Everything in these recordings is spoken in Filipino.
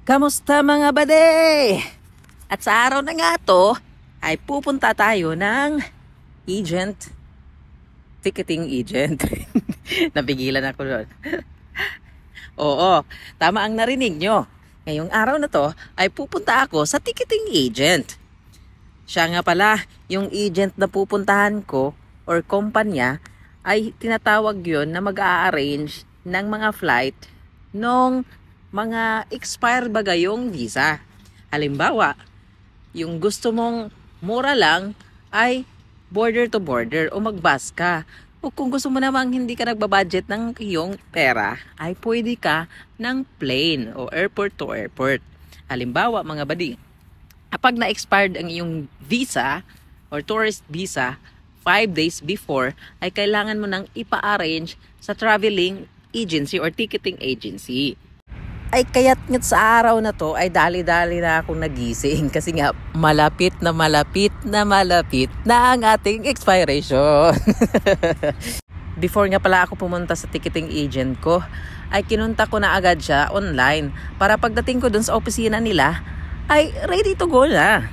Kamusta mga bade? At sa araw na nga to, ay pupunta tayo ng ticketing agent. Napigilan ako doon. Oo, tama ang narinig nyo. Ngayong araw na to, ay pupunta ako sa ticketing agent. Siya nga pala, yung agent na pupuntahan ko or kumpanya, ay tinatawag yon na mag-a-arrange ng mga flight nung mga expired bagayong visa. Halimbawa, yung gusto mong mura lang ay border to border o mag-bus ka. O kung gusto mo namang hindi ka nagbabudget ng iyong pera, ay pwede ka ng plane o airport to airport. Halimbawa mga badi, kapag na-expired ang iyong visa or tourist visa 5 days before, ay kailangan mo nang ipa-arrange sa traveling agency or ticketing agency. Ay kaya't sa araw na to ay dali-dali na akong nagising kasi nga malapit na ang ating expiration. Before nga pala ako pumunta sa ticketing agent ko, ay kinunta ko na agad siya online para pagdating ko dun sa opisina nila ay ready to go na.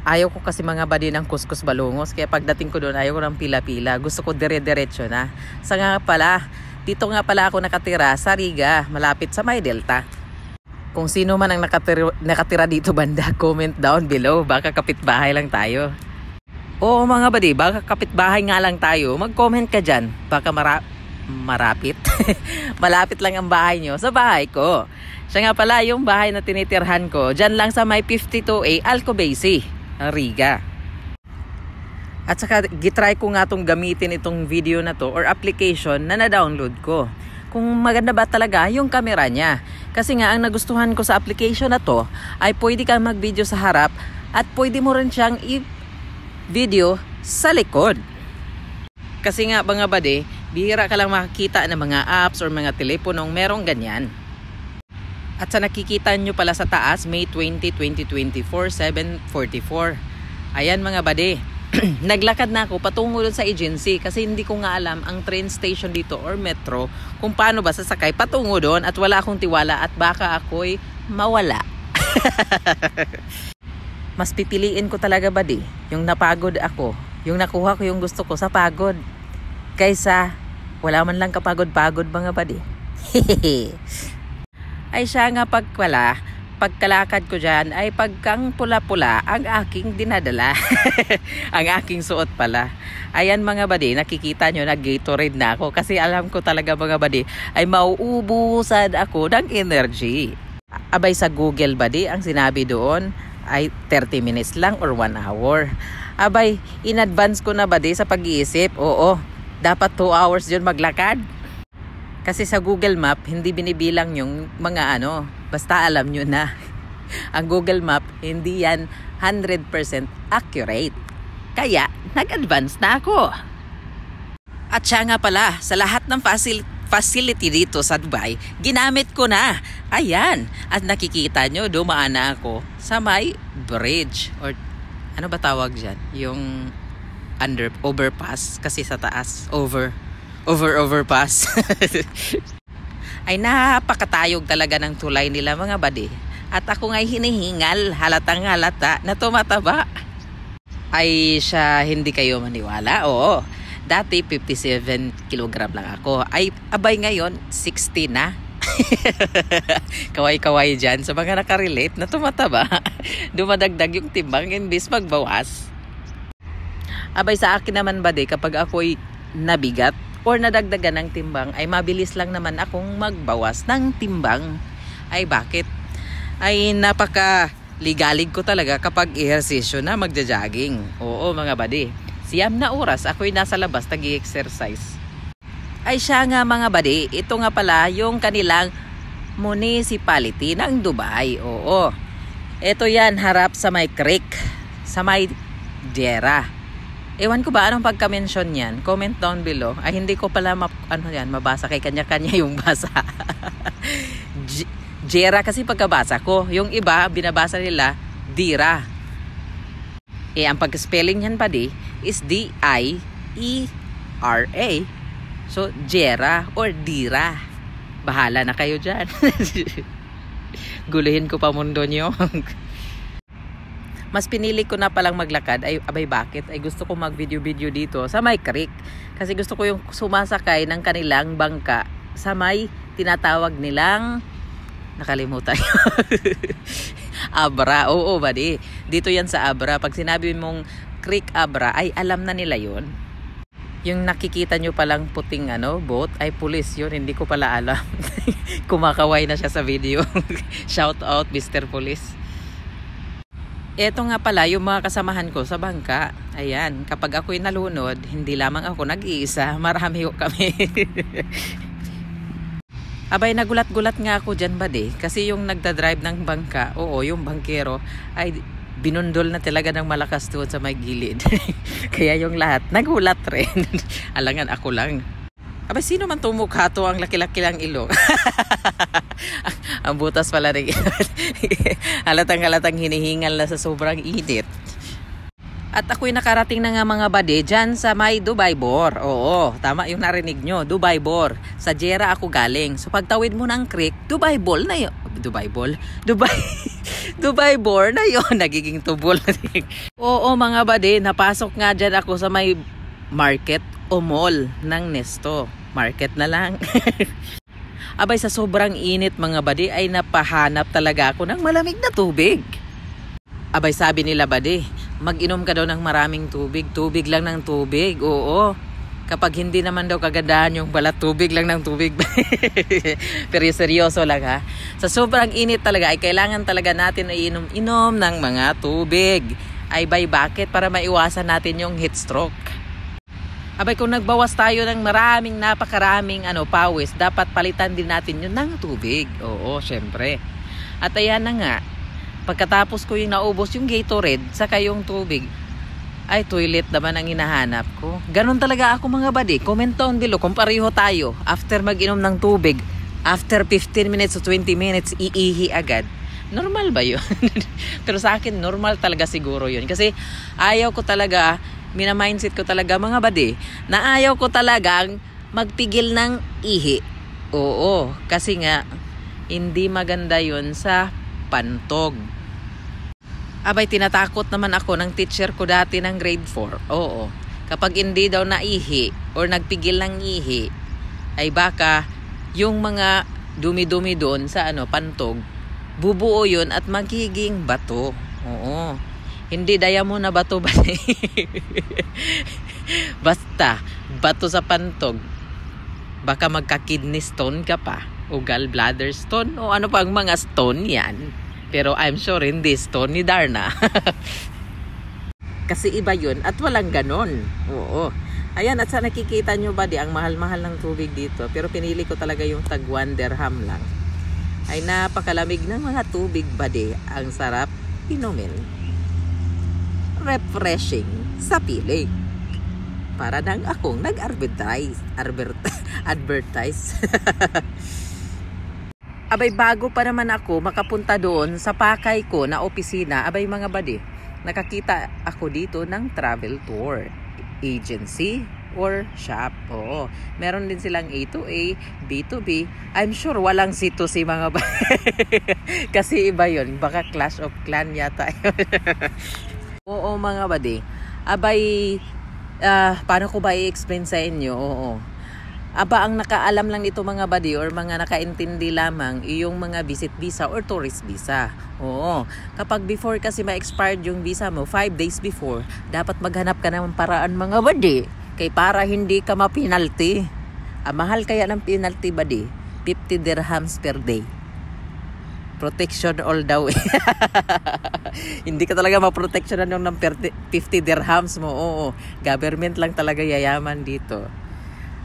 Ayaw ko kasi mga badi ng kuskus balungos, kaya pagdating ko dun ayaw ko ng pila-pila, gusto ko dire-diretso na. Sa nga pala, dito nga pala ako nakatira sa Riga, malapit sa May Delta. Kung sino man ang nakatira dito banda, comment down below. Baka kapitbahay lang tayo. Oo mga badi, baka kapitbahay nga lang tayo. Mag-comment ka dyan. Baka marapit. Malapit lang ang bahay nyo sa bahay ko. Siya nga pala yung bahay na tinitirhan ko. Dyan lang sa May 52A, Alcobacy, Riga. At saka gitry ko nga itong gamitin itong video na to or application na na-download ko. Kung maganda ba talaga yung camera niya. Kasi nga ang nagustuhan ko sa application na to ay pwede kang mag-video sa harap at pwede mo rin siyang i-video sa likod. Kasi nga mga bade, bihira ka lang makakita ng mga apps or mga teleponong merong ganyan. At sa nakikita nyo pala sa taas, May 20, 2024, 7:44. Ayan mga bade. Naglakad na ako patungo doon sa agency kasi hindi ko nga alam ang train station dito or metro kung paano ba sasakay patungo doon at wala akong tiwala at baka ako'y mawala. Mas pipiliin ko talaga badi yung napagod ako, yung nakuha ko yung gusto ko sa pagod kaysa wala man lang kapagod-pagod mga badi. Ay siya nga pagkalakad ko dyan ay pagkang pula-pula ang aking dinadala. Ang aking suot pala. Ayan mga badi, nakikita nyo nag-Gatorade na ako kasi alam ko talaga mga badi ay mauubusan ako ng energy. Abay sa Google badi, ang sinabi doon ay 30 minutes lang or 1 hour. Abay, in advance ko na badi sa pag-iisip, oo, dapat 2 hours yun maglakad. Kasi sa Google Map, hindi binibilang yung mga basta alam nyo na. Ang Google Map, hindi yan 100% accurate. Kaya, nag-advance na ako. At siya nga pala, sa lahat ng facility dito sa Dubai, ginamit ko na. Ayan. At nakikita nyo, dumaan na ako sa may bridge. Or ano ba tawag dyan? Yung overpass. Kasi sa taas, overpass. Ay napakatayog talaga ng tulay nila mga badi. At ako nga'y hinihingal, halatang halata na tumataba. Ay siya, hindi kayo maniwala. Oo, dati 57 kilogram lang ako. Ay abay ngayon, 60 na. Kaway-kaway dyan sa mga nakarelate na tumataba. Dumadagdag yung timbang imbis magbawas. Abay sa akin naman badi, kapag ako'y nabigat or nadagdagan ng timbang ay mabilis lang naman akong magbawas ng timbang. Ay bakit? Ay napaka-ligalig ko talaga kapag ehersisyo na magja-jogging. Oo mga badi, siyam na oras ako'y nasa labas nag-i-exercise. Ay siya nga mga badi, ito nga pala yung kanilang municipality ng Dubai. Oo, ito yan harap sa may creek, sa may Dera. Ewan ko ba anong pagka-mention yan? Comment down below. Ay hindi ko pala mabasa, kay kanya-kanya yung basa. Jera kasi pagkabasa ko. Yung iba binabasa nila Dira. Ang pag-spelling yan pa is D-I-E-R-A. So Jera or Dira. Bahala na kayo dyan. Guluhin ko pa mundo nyo. Mas pinili ko na palang maglakad. Ay, abay bakit? Ay gusto ko mag-video-video dito sa may creek. Kasi gusto ko yung sumasakay ng kanilang bangka sa may tinatawag nilang, nakalimutan. Abra. Oo, buddy. Dito yan sa Abra. Pag sinabi mong Creek Abra, ay alam na nila yon. Yung nakikita nyo palang puting boat, ay pulis yun. Hindi ko pala alam. Kumakaway na siya sa video. Shout out, Mr. Police. Eto nga pala yung mga kasamahan ko sa bangka. Ayan, kapag ako'y nalunod, hindi lamang ako nag-iisa, marami kami. Abay, nagulat-gulat nga ako dyan, buddy. Kasi yung nagdadrive ng bangka, oo, yung bangkero, ay binundol na talaga ng malakas doon sa may gilid. Kaya yung lahat, nagulat rin. Alangan ako lang. Abay, sino man tumukha to, ang laki-laki lang ilong. Ang butas pala rin. Halatang hinihingal na sa sobrang init. At ako'y nakarating na nga mga bade dyan sa may Dubai Bor. Oo, tama yung narinig nyo, Dubai Bor. Sa Jera ako galing. So pagtawid mo ng creek, Dubai Bol na yun. Dubai Bol? Dubai Bor na yun. Nagiging tubol. Oo mga bade, napasok nga dyan ako sa may market o mall ng Nesto. Market na lang. Abay, sa sobrang init mga bade ay napahanap talaga ako ng malamig na tubig. Abay, sabi nila bade, mag-inom ka daw ng maraming tubig. Tubig lang ng tubig. Oo. Kapag hindi naman daw kagandahan yung balat, tubig lang ng tubig. Pero seryoso lang ha. Sa sobrang init talaga ay kailangan talaga natin na inom-inom ng mga tubig. Ay bay, bakit? Para maiwasan natin yung heat stroke. Abay, kung nagbawas tayo ng napakaraming pawis, dapat palitan din natin yun ng tubig. Oo, syempre. At ayan na nga, pagkatapos ko yung naubos yung Gatorade, saka yung tubig, ay toilet naman ang hinahanap ko. Ganon talaga ako mga buddy. Comment down below kung pareho tayo. After mag-inom ng tubig, after 15 minutes to 20 minutes, iihi agad. Normal ba yun? Pero sa akin, normal talaga siguro yun. Kasi ayaw ko talaga, mina-mindset ko talaga mga buddy, na ayaw ko talagang magpigil ng ihi. Oo, kasi nga, hindi maganda yun sa pantog. Abay, tinatakot naman ako ng teacher ko dati ng grade 4. Oo. Kapag hindi daw naihi or nagpigil ng ihi, ay baka yung mga dumi-dumi doon sa pantog, bubuo yun at magiging bato. Oo. Hindi diamond na bato ba? Basta, bato sa pantog. Baka magka-kidney stone ka pa. O gallbladder stone. O ano pang mga stone yan. Pero I'm sure hindi stone ni Darna. Kasi iba yun at walang ganon. Oo. Ayan, at sa nakikita nyo ba ang mahal-mahal ng tubig dito. Pero pinili ko talaga yung tag 1 dirham lang. Ay napakalamig ng mga tubig buddy. Ang sarap inumin. Refreshing sa piling. Para nang akong nag-advertise. Advertise. Abay, bago pa naman ako makapunta doon sa pakay ko na opisina, abay mga buddy, nakakita ako dito ng travel tour agency or shop. Oo. Meron din silang A to A, B to B. I'm sure walang C to C mga buddy. Kasi iba yun. Baka Clash of Clan yata yun. Oo mga buddy. Abay, paano ko ba i-explain sa inyo? Oo. Aba, ang nakaalam lang nito mga buddy or mga nakaintindi lamang yung mga visit visa or tourist visa. Oo. Kapag before kasi ma-expired yung visa mo, 5 days before, dapat maghanap ka ng paraan mga buddy. Kay para hindi ka ma-penalty. Mahal kaya ng penalty buddy? 50 dirhams per day. Protection all the way. Hindi ka talaga ma-protectionan yung ng 50 dirhams mo. Oo. Government lang talaga yayaman dito.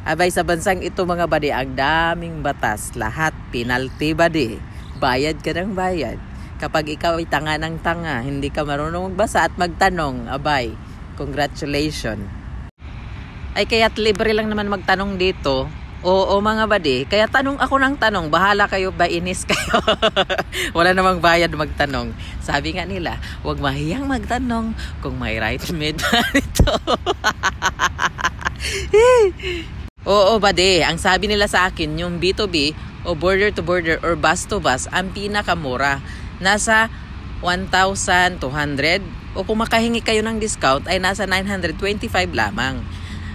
Abay, sa bansang ito mga buddy, ang daming batas. Lahat penalty buddy. Bayad ka ng bayad. Kapag ikaw ay tanga ng tanga, hindi ka marunong magbasa at magtanong, abay, congratulations. Ay kaya't libre lang naman magtanong dito. Oo mga buddy, kaya tanong ako ng tanong, bahala kayo ba inis kayo? Wala namang bayad magtanong. Sabi nga nila, huwag mahiyang magtanong kung may right made ba ito. Oo, bade. Ang sabi nila sa akin, yung B2B o border to border or bus to bus, ang pinakamura. Nasa 1,200 o kung makahingi kayo ng discount ay nasa 925 lamang.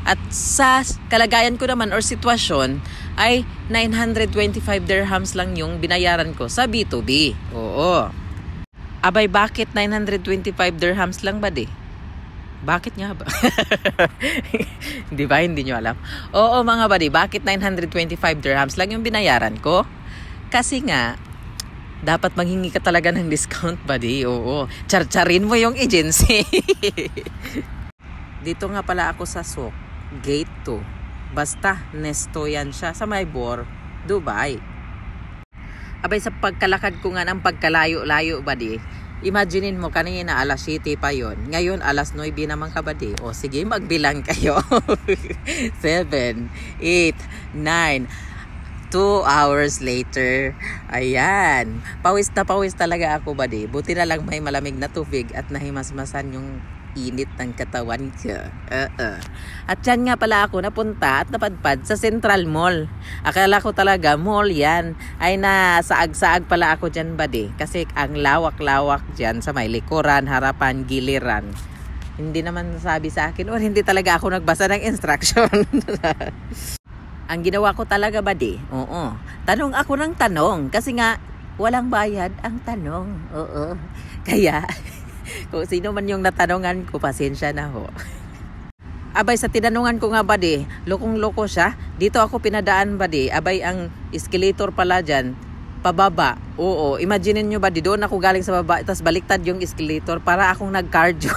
At sa kalagayan ko naman or sitwasyon ay 925 dirhams lang yung binayaran ko sa B2B. Oo. Abay, bakit 925 dirhams lang ba di? Bakit nga ba? Di ba? Hindi nyo alam. Oo mga buddy, bakit 925 dirhams lang yung binayaran ko? Kasi nga, dapat manghingi ka talaga ng discount, buddy. Oo. Char-charin mo yung agency. Dito nga pala ako sa Souk, Gate 2. Basta, Nesto yan siya sa Maybor, Dubai. Abay, sa pagkalakad ko nga ng pagkalayo-layo, buddy, imaginein mo, kanina alas 7 pa yon. Ngayon, alas 9 naman ka, buddy. O sige, magbilang kayo. 7, 8, 9, 2 hours later. Ayan. Pawis na pawis talaga ako, buddy. Buti na lang may malamig na tubig at nahimasmasan yung init ng katawan ko. At yan nga pala ako napunta at napadpad sa Central Mall. Akala ko talaga mall yan. Ay nasaag-saag pala ako dyan, buddy. Kasi ang lawak-lawak dyan sa may likuran, harapan, giliran. Hindi naman nasabi sa akin or hindi talaga ako nagbasa ng instruction. Ang ginawa ko talaga, buddy, oo. Tanong ako ng tanong. Kasi nga, walang bayad ang tanong. Oo. Kaya, kung sino man yung natanungan ko, pasensya na ho. Abay, sa tinanungan ko nga, buddy, lokong-loko siya. Dito ako pinadaan, buddy. Abay, ang escalator pala dyan, pababa. Oo. Imagine nyo, buddy, doon ako galing sa baba, tapos baliktad yung escalator para akong nag-cardio.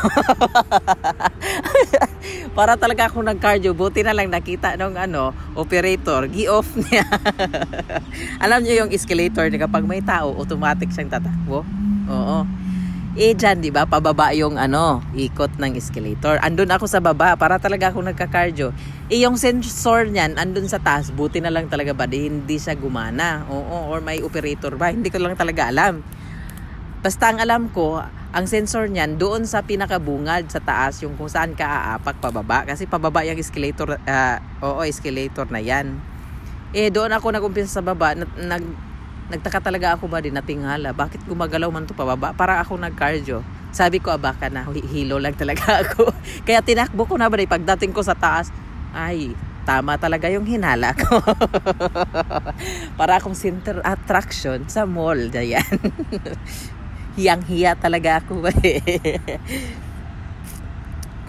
Para talaga akong nag-cardio. Buti na lang nakita nung operator. Gi-off niya. Alam nyo yung escalator na kapag may tao, automatic siyang tatakbo. Oo. Dyan, di ba? Pababa yung ikot ng escalator. Andun ako sa baba para talaga akong nagka-cardio. Yung sensor niyan, andun sa taas. Buti na lang talaga ba? Hindi siya gumana. Oo, or may operator ba? Hindi ko lang talaga alam. Basta ang alam ko, ang sensor niyan, doon sa pinakabungad sa taas, yung kung saan ka aapak pababa. Kasi pababa yung escalator, escalator na yan. Doon ako nag-umpisa sa baba, nagtaka talaga ako ba din natingala. Bakit gumagalaw man to pababa? Para ako nag-cardio. Sabi ko, baka na hilo lang talaga ako. Kaya tinakbo ko na ba din. Pagdating ko sa taas, ay, tama talaga yung hinala ko. Para akong center attraction sa mall. Dayan. Hiyang-hiya talaga ako ba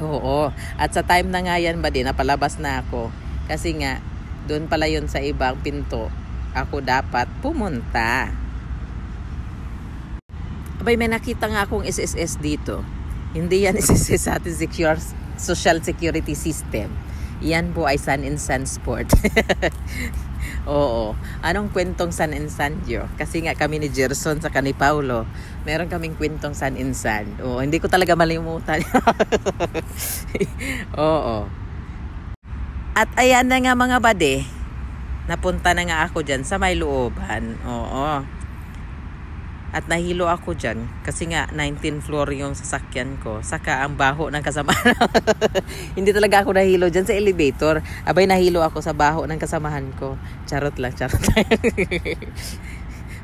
Oo. At sa time na nga yan ba din, napalabas na ako. Kasi nga, doon pala yun sa ibang pinto. Ako dapat pumunta. Abay, may nakita nga akong SSS dito. Hindi yan SSS sa ating Social Security System. Yan po ay Sun and Sun Sport. Oo. Anong kwentong Sun and Sun yun? Kasi nga kami ni Gerson sa ni Paulo, meron kaming kwentong Sun and Sun. Oo, hindi ko talaga malimutan. Oo. At ayan na nga mga bade. Napunta na nga ako dyan sa may looban. Oo. At nahilo ako dyan. Kasi nga 19th floor yung sasakyan ko. Saka ang baho ng kasamahan. Hindi talaga ako nahilo dyan sa elevator. Abay, nahilo ako sa baho ng kasamahan ko. Charot lang, charot lang.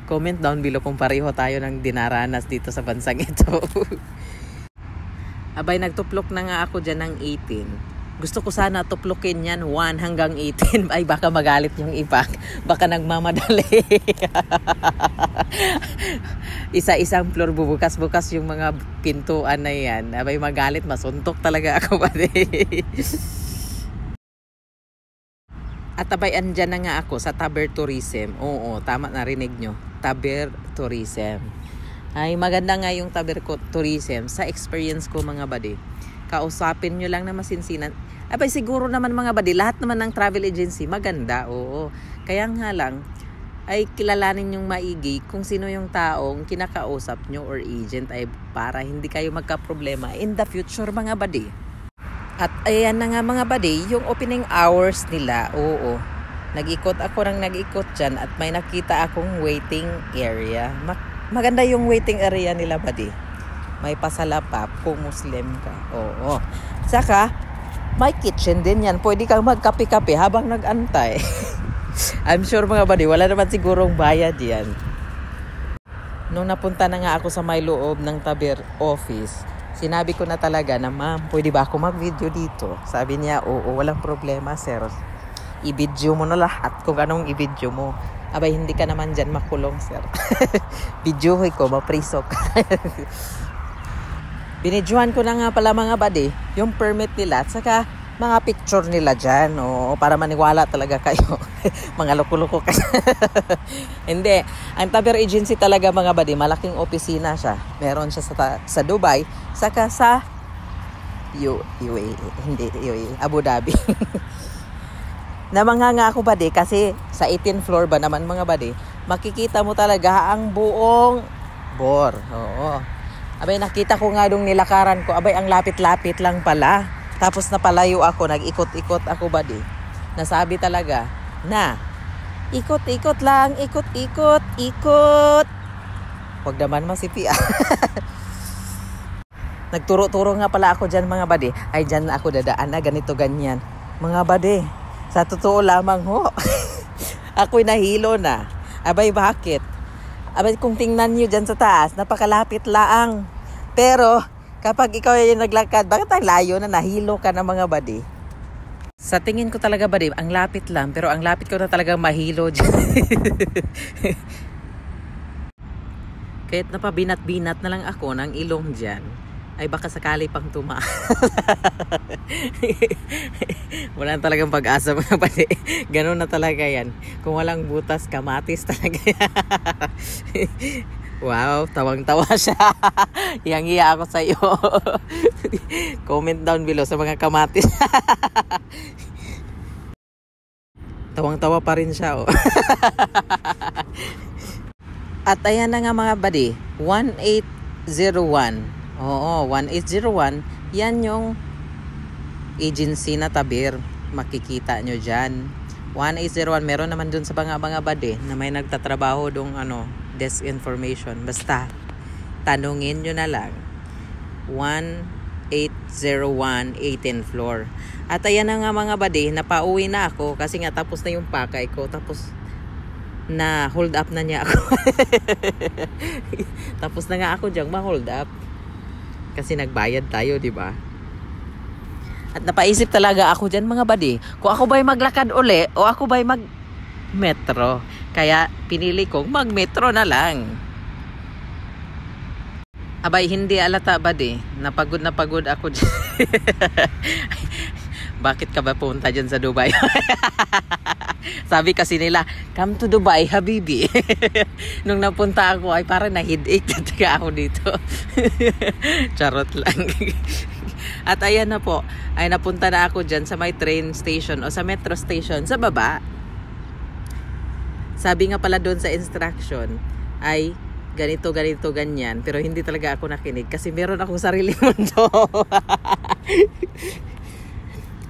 Comment down below kung pareho tayo ng dinaranas dito sa bansang ito. Abay, nagtuplok na nga ako dyan ng 18. Gusto ko sana tuplukin yan 1 hanggang 18. Ay, baka magalit yung iba. Baka nagmamadali. Isa-isang floor, bubukas-bukas yung mga pintuan na yan. Abay, magalit. Masuntok talaga ako. At abay, andyan na nga ako sa Taber Tourism. Oo, tama, narinig nyo. Taber Tourism. Ay, maganda nga yung Taber Tourism. Sa experience ko, mga buddy, kausapin nyo lang na masinsinan. Abay, siguro naman mga buddy, lahat naman ng travel agency, maganda, oo. Kaya nga lang, ay kilalanin yung maigi kung sino yung taong kinakausap nyo or agent ay para hindi kayo magka-problema in the future, mga buddy. At ayan na nga mga buddy, yung opening hours nila, oo. Nag-ikot ako ng nag-ikot dyan at may nakita akong waiting area. Maganda yung waiting area nila, buddy. May pasalapap kung Muslim ka. Oo. Saka, May kitchen din yan. Pwede kang magkape-kape habang nag-antay. I'm sure mga buddy, wala naman sigurong bayad yan. Nung napunta na nga ako sa may loob ng Taber office, sinabi ko na talaga na, ma'am, pwede ba ako mag-video dito? Sabi niya, oo, walang problema, sir. I-video mo na lahat kung anong i-video mo. Abay, hindi ka naman dyan makulong, sir. Videohoy ko, maprisok. Binidyohan ko na nga pala mga buddy, yung permit nila at saka mga picture nila dyan. O, para maniwala talaga kayo. Mga loko-loko kayo. Hindi. Ang Taber Agency talaga mga buddy, malaking opisina siya. Meron siya sa Dubai, saka sa UAE. Hindi, UAE. Abu Dhabi. Namanga nga ako buddy kasi sa 18th floor ba naman mga buddy, makikita mo talaga ang buong bor. Oo. Abay, nakita ko nga dong nilakaran ko. Abay, ang lapit-lapit lang pala. Tapos napalayo ako, nag-ikot-ikot ako buddy. Nasabi talaga na ikot-ikot lang, ikot-ikot, ikot. Huwag naman masipi. Nagturo-turo nga pala ako dyan mga buddy. Ay, dyan na ako dadaan na ganito ganyan. Mga buddy, sa totoo lamang ho. Ako'y nahilo na. Abay, bakit? Abay, kung tingnan nyo dyan sa taas, napakalapit laang. Pero, kapag ikaw ay naglakad, bakit ang layo na nahilo ka ng mga buddy? Sa tingin ko talaga buddy, ang lapit lang. Pero ang lapit ko na talaga mahilo dyan. Kahit napabinat-binat na lang ako ng ilong dyan, ay baka sakali pang tuma. Wala talagang pag-asa mga buddy. Ganun na talaga yan. Kung walang butas, kamatis talaga yan. Wow, tawang-tawa siya. Hiyang-hiya ako sa iyo. Comment down below sa mga kamatis. Tawang-tawa pa rin siya. Oh. At ayan na nga mga buddy, 1801. Oo, 1801. Yan yung agency na Taber. Makikita nyo dyan. 1801. Meron naman dun sa mga buddy na may nagtatrabaho dong desk information. Basta, tanungin nyo na lang. 1801, 18th floor. At ayan na nga mga buddy, napauwi na ako kasi nga tapos na yung pakay ko. Tapos, na hold up na niya ako. Tapos na nga ako diyang ma-hold up. Kasi nagbayad tayo, di ba? At napaisip talaga ako dyan mga buddy, kung ako ba'y maglakad uli o ako ba'y mag-metro. Kaya pinili kong mag-metro na lang. Abay, hindi alata buddy. Napagod ako dyan. Bakit ka ba punta dyan sa Dubai? Sabi kasi nila, come to Dubai, habibi. Nung napunta ako, ay parang na-headache na ako dito. Charot lang. At ayan na po, ay napunta na ako dyan sa may train station o sa metro station sa baba. Sabi nga pala doon sa instruction, ay ganito, ganyan. Pero hindi talaga ako nakinig kasi meron akong sariling mundo.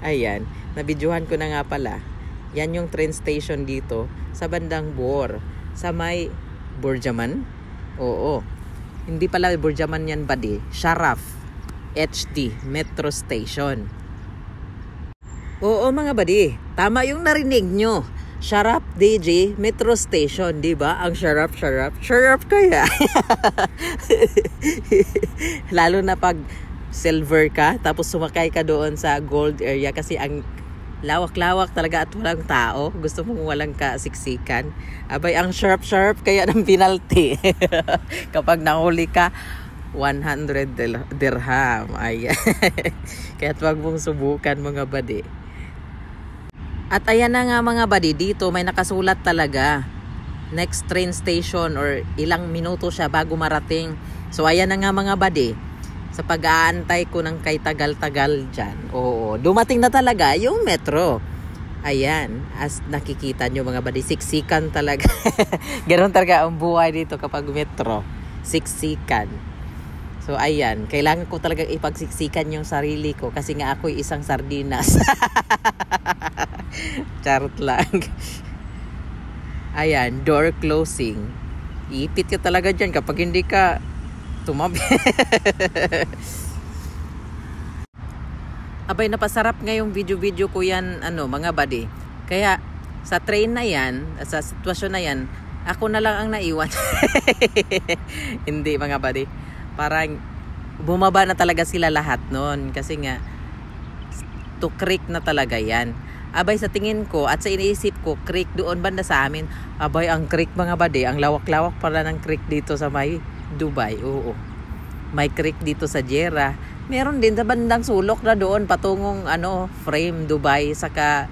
Ayan, nabidyohan ko na nga pala. Yan yung train station dito sa bandang Bor. Sa may Borjaman? Oo. Hindi pala Borjaman yan buddy. Sharaf HD Metro Station. Oo mga buddy, tama yung narinig nyo. Sharaf DJ Metro Station, di ba? Ang sharap kaya. Lalo na pag silver ka, tapos sumakay ka doon sa gold area kasi ang lawak-lawak talaga at walang tao. Gusto mong walang kasiksikan. Abay, ang sharp kaya ng penalty. Kapag nahuli ka, 100 dirham. Ayan. Kaya wag mong subukan mga buddy. At ayan na nga mga buddy, dito may nakasulat talaga. Next train station or ilang minuto siya bago marating. So ayan na nga mga buddy. Sa pag-aantay ko ng kay tagal-tagal dyan. Oo, dumating na talaga yung metro. Ayan, as nakikita nyo mga buddy, siksikan talaga. Ganon talaga ang buhay dito kapag metro. Siksikan. So ayan, kailangan ko talaga ipagsiksikan yung sarili ko kasi nga ako'y isang sardinas. Charot lang. Ayan, door closing. Iipit ka talaga dyan kapag hindi ka tumabi. Abay, napasarap ngayong video-video ko yan, mga buddy. Kaya, sa train na yan, sa sitwasyon na yan, ako na lang ang naiwan. Hindi, mga buddy. Parang, bumaba na talaga sila lahat noon. Kasi nga, to creek na talaga yan. Abay, sa tingin ko, at sa iniisip ko, creek doon banda sa amin. Abay, ang creek, mga buddy, ang lawak-lawak pala ng creek dito sa may Dubai. Oo. May creek dito sa Jeddah. Meron din sa bandang sulok na doon patungong Frame Dubai, saka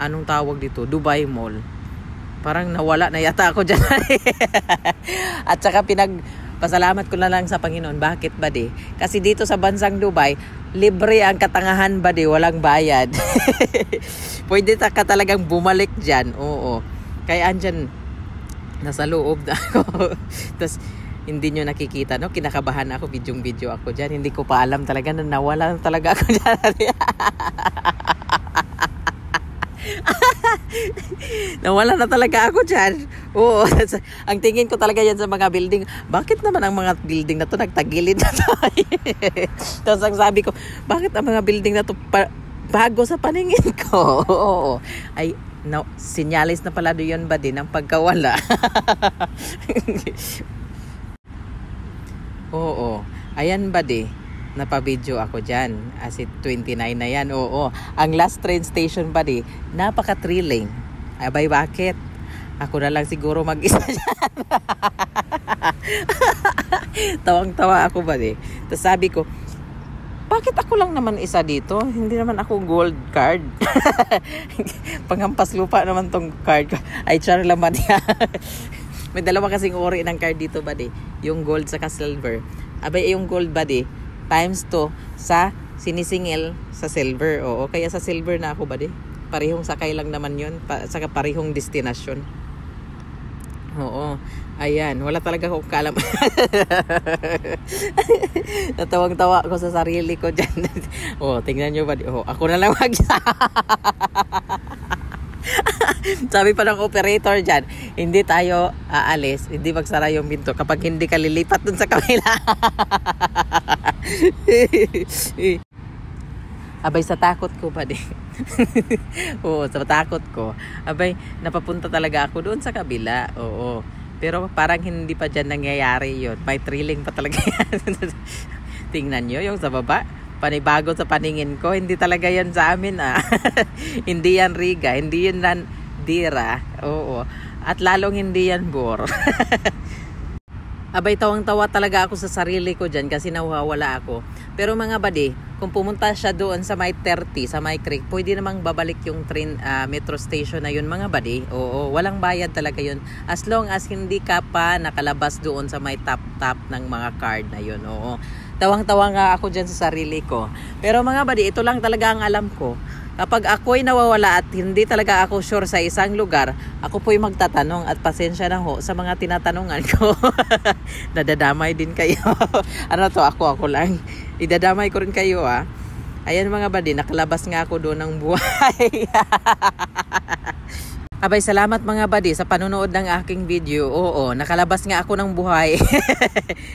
anong tawag dito, Dubai Mall. Parang nawala na yata ako diyan. At saka pasalamat ko na lang sa Panginoon. Bakit ba di? Kasi dito sa bansang Dubai, libre ang katangahan ba di, walang bayad. Pwede ka talagang bumalik diyan. Oo. Kaya andyan nasa loob na ako. Tapos hindi nyo nakikita, no? Kinakabahan ako, video ako dyan. Hindi ko pa alam talaga na nawala talaga ako dyan. Nawala na talaga ako dyan. Oo. Ang tingin ko talaga yan sa mga building. Bakit naman ang mga building na to nagtagilid na tayo? Tapos ang sabi ko, bakit ang mga building na to bago sa paningin ko? Oo. Ay, no, sinyalis na pala doon ba din ang pagkawala? Oo. Ayan buddy, napabidyo ako dyan. As it 29 na yan. Oo. Ang last train station buddy, napaka-thrilling. Abay, bakit? Ako na lang siguro mag-isa dyan. Tawang-tawa ako buddy. Tapos sabi ko, bakit ako lang naman isa dito? Hindi naman ako gold card. Panghampas lupa naman tong card. Ay, char lang buddy. May dalawa kasing uri ng card dito buddy. Yung gold saka silver. Abay, yung gold buddy, times 2 sa sinisingil sa silver. Oo, kaya sa silver na ako buddy. Parehong sakay lang naman yun. Saka parehong destinasyon. Oo. Ayan, wala talaga akong kalam. Natawang-tawa ako sa sarili ko dyan. Oh, tingnan nyo buddy. Oh, ako na lang sabi pa ng operator dyan, hindi tayo aalis, hindi magsara yung pinto kapag hindi ka lilipat dun sa kabila. Abay, sa takot ko pa din. Oo, sa takot ko. Abay, napapunta talaga ako doon sa kabila. Oo. Pero parang hindi pa dyan nangyayari yun. May thrilling pa talaga yan. Tingnan nyo yung sa baba. Panibago sa paningin ko. Hindi talaga yan sa amin Hindi yan Riga. Hindi yan Dira. Oo. At lalong hindi yan Bor. Abay, tawang-tawa talaga ako sa sarili ko dyan kasi nawawala ako. Pero mga buddy, kung pumunta siya doon sa may 30, sa may creek, pwede namang babalik yung train, metro station na yun mga buddy. Oo, walang bayad talaga yun. As long as hindi ka pa nakalabas doon sa may top ng mga card na yun. Oo. Tawang-tawa nga ako dyan sa sarili ko. Pero mga buddy, ito lang talaga ang alam ko. Kapag ako'y nawawala at hindi talaga ako sure sa isang lugar, ako po'y magtatanong at pasensya na ho sa mga tinatanungan ko. Nadadamay din kayo. Ano to, ako lang. Idadamay ko rin kayo Ayan mga buddy, nakalabas nga ako doon ng buhay. Abay, salamat mga buddy sa panonood ng aking video. Oo, nakalabas nga ako ng buhay.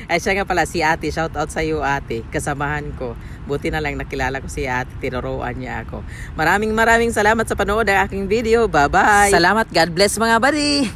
Ay, siya nga pala si ate. Shout out sa iyo ate. Kasamahan ko. Buti na lang nakilala ko si ate. Tinuruan niya ako. Maraming salamat sa panonood ng aking video. Bye bye. Salamat. God bless mga buddy.